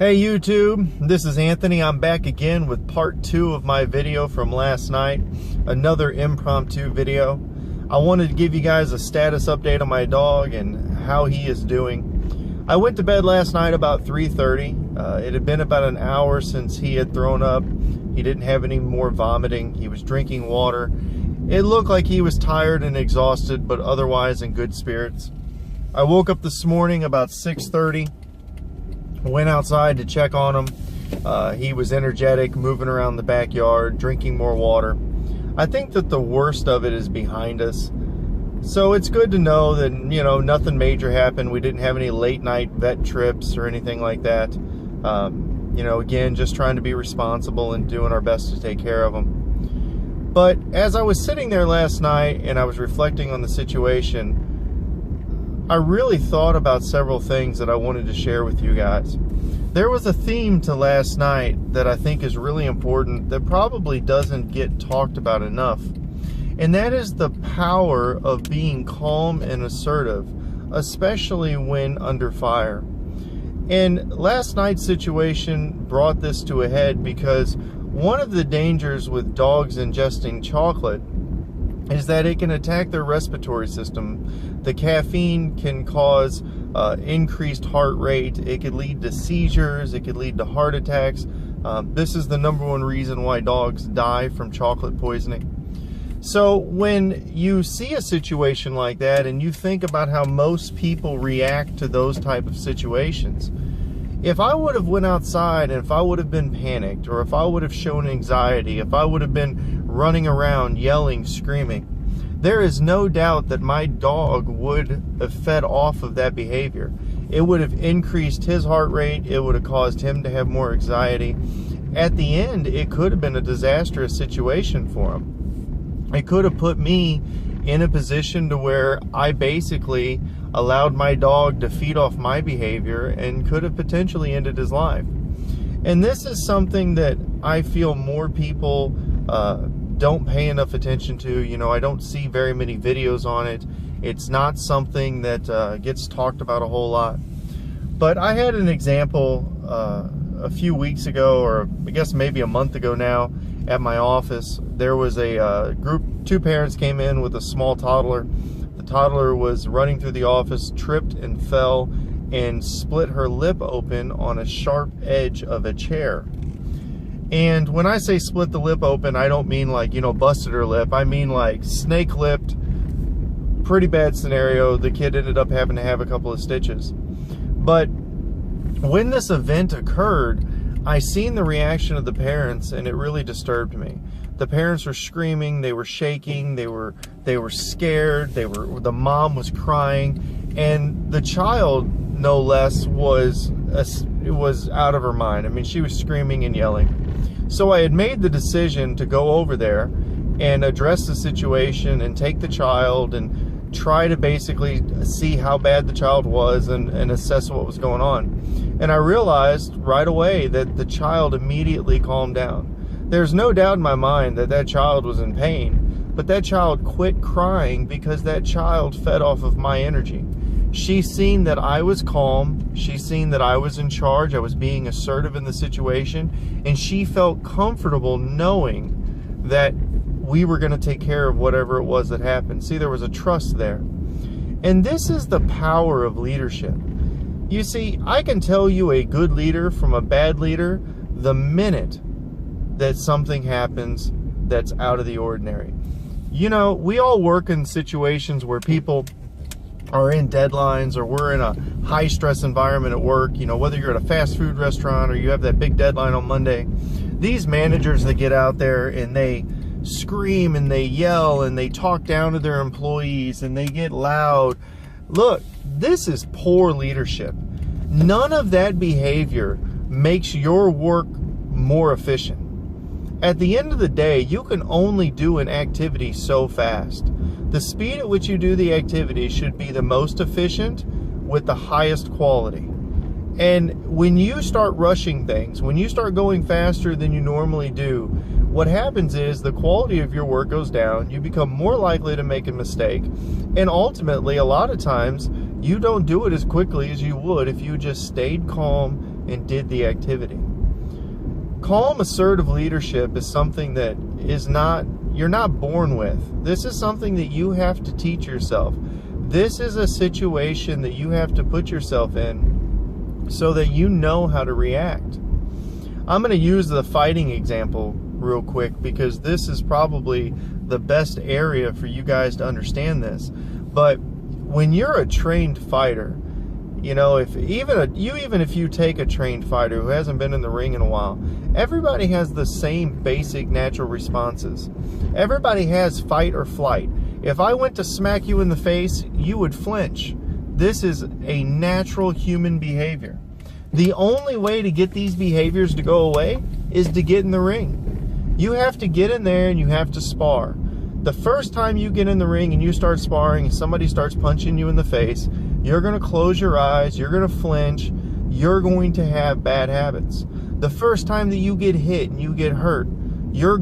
Hey YouTube, this is Anthony. I'm back again with part 2 of my video from last night, another impromptu video. I wanted to give you guys a status update on my dog and how he is doing. I went to bed last night about 3:30. It had been about an hour since he had thrown up. He didn't have any more vomiting. He was drinking water. It looked like he was tired and exhausted, but otherwise in good spirits. I woke up this morning about 6:30. Went outside to check on him. He was energetic, moving around the backyard, drinking more water. I think that the worst of it is behind us. So it's good to know that, you know, nothing major happened. We didn't have any late night vet trips or anything like that. You know, again, just trying to be responsible and doing our best to take care of him. But as I was sitting there last night and I was reflecting on the situation, I really thought about several things that I wanted to share with you guys. There was a theme to last night that I think is really important that probably doesn't get talked about enough. And that is the power of being calm and assertive, especially when under fire. And last night's situation brought this to a head because one of the dangers with dogs ingesting chocolate is that it can attack their respiratory system. The caffeine can cause increased heart rate. It could lead to seizures. It could lead to heart attacks. This is the #1 reason why dogs die from chocolate poisoning. So when you see a situation like that and you think about how most people react to those type of situations, if I would have went outside and if I would have been panicked, or if I would have shown anxiety, if I would have been running around yelling, screaming, there is no doubt that my dog would have fed off of that behavior. It would have increased his heart rate. It would have caused him to have more anxiety. At the end, it could have been a disastrous situation for him. It could have put me in a position to where I basically allowed my dog to feed off my behavior and could have potentially ended his life. And this is something that I feel more people don't pay enough attention to. You know, I don't see very many videos on it. It's not something that gets talked about a whole lot. But I had an example a few weeks ago, or I guess maybe a month ago now, at my office. There was a group, 2 parents came in with a small toddler. The toddler was running through the office, tripped and fell, and split her lip open on a sharp edge of a chair. And when I say split the lip open, I don't mean like, you know, busted her lip. I mean like snake lipped, pretty bad scenario. The kid ended up having to have a couple of stitches. But when this event occurred, I seen the reaction of the parents and it really disturbed me. The parents were screaming, they were shaking, they were scared, the mom was crying, and the child, no less, was out of her mind. I mean, she was screaming and yelling. So I had made the decision to go over there and address the situation and take the child and try to basically see how bad the child was and assess what was going on. And I realized right away that the child immediately calmed down. There's no doubt in my mind that that child was in pain, but that child quit crying because that child fed off of my energy. She seen that I was calm, she seen that I was in charge, I was being assertive in the situation, and she felt comfortable knowing that we were going to take care of whatever it was that happened. See, there was a trust there. And this is the power of leadership. You see, I can tell you a good leader from a bad leader the minute that something happens that's out of the ordinary. You know, we all work in situations where people are in deadlines, or we're in a high stress environment at work. You know, whether you're at a fast food restaurant or you have that big deadline on Monday, these managers that get out there and they scream and they yell and they talk down to their employees and they get loud. Look, this is poor leadership. None of that behavior makes your work more efficient. At the end of the day, you can only do an activity so fast. The speed at which you do the activity should be the most efficient with the highest quality. And when you start rushing things, when you start going faster than you normally do, what happens is the quality of your work goes down, you become more likely to make a mistake, and ultimately, a lot of times, you don't do it as quickly as you would if you just stayed calm and did the activity. Calm, assertive leadership is something that you're not born with. This is something that you have to teach yourself. This is a situation that you have to put yourself in so that you know how to react. I'm going to use the fighting example real quick because this is probably the best area for you guys to understand this. But when you're a trained fighter, you know, even if you take a trained fighter who hasn't been in the ring in a while, everybody has the same basic natural responses. Everybody has fight or flight. If I went to smack you in the face, you would flinch. This is a natural human behavior. The only way to get these behaviors to go away is to get in the ring. You have to get in there and you have to spar. The first time you get in the ring and you start sparring and somebody starts punching you in the face, you're going to close your eyes, you're going to flinch, you're going to have bad habits. The first time that you get hit and you get hurt, your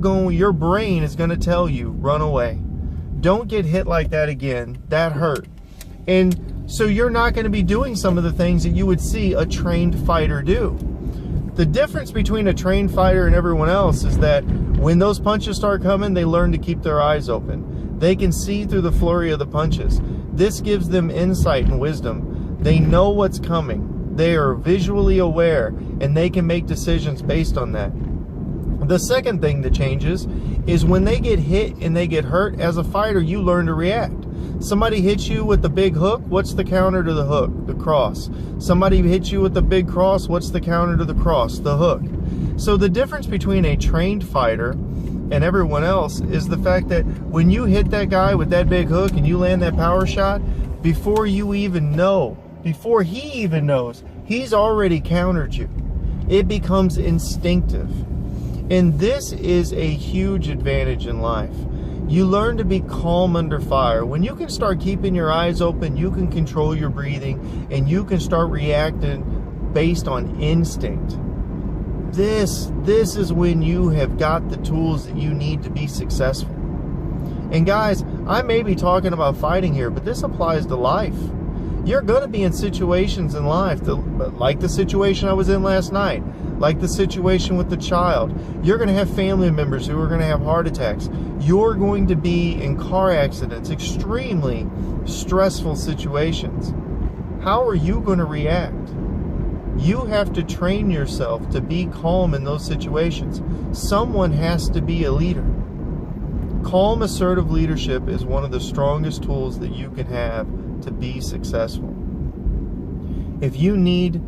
brain is going to tell you, run away. Don't get hit like that again. That hurt. And so you're not going to be doing some of the things that you would see a trained fighter do. The difference between a trained fighter and everyone else is that when those punches start coming, they learn to keep their eyes open. They can see through the flurry of the punches. This gives them insight and wisdom. They know what's coming. They are visually aware, and they can make decisions based on that. The second thing that changes is when they get hit and they get hurt, as a fighter, you learn to react. Somebody hits you with the big hook, what's the counter to the hook? The cross. Somebody hits you with the big cross, what's the counter to the cross? The hook. So the difference between a trained fighter and everyone else is the fact that when you hit that guy with that big hook and you land that power shot, before you even know, before he even knows, he's already countered you. It becomes instinctive. And this is a huge advantage in life. You learn to be calm under fire. When you can start keeping your eyes open, you can control your breathing, and you can start reacting based on instinct. This is when you have got the tools that you need to be successful. And guys, I may be talking about fighting here, but this applies to life. You're going to be in situations in life, like the situation I was in last night, like the situation with the child. You're going to have family members who are going to have heart attacks. You're going to be in car accidents, extremely stressful situations. How are you going to react? You have to train yourself to be calm in those situations. Someone has to be a leader. Calm, assertive leadership is one of the strongest tools that you can have to be successful. If you need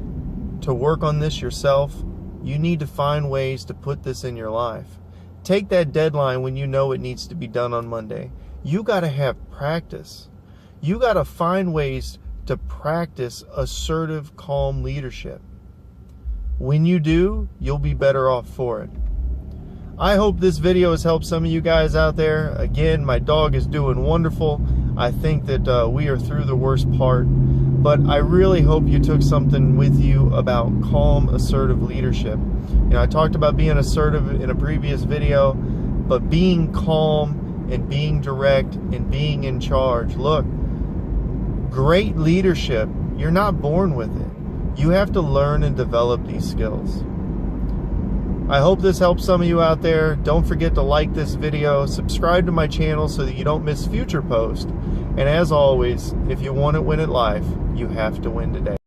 to work on this yourself, you need to find ways to put this in your life. Take that deadline when you know it needs to be done on Monday. You got to have practice. You got to find ways to practice assertive, calm leadership. When you do, you'll be better off for it. I hope this video has helped some of you guys out there. Again, my dog is doing wonderful. I think that we are through the worst part, but I really hope you took something with you about calm, assertive leadership. You know, I talked about being assertive in a previous video, but being calm and being direct and being in charge. Look, great leadership, you're not born with it. You have to learn and develop these skills. I hope this helps some of you out there. Don't forget to like this video, subscribe to my channel so that you don't miss future posts. And as always, if you want to win at life, you have to win today.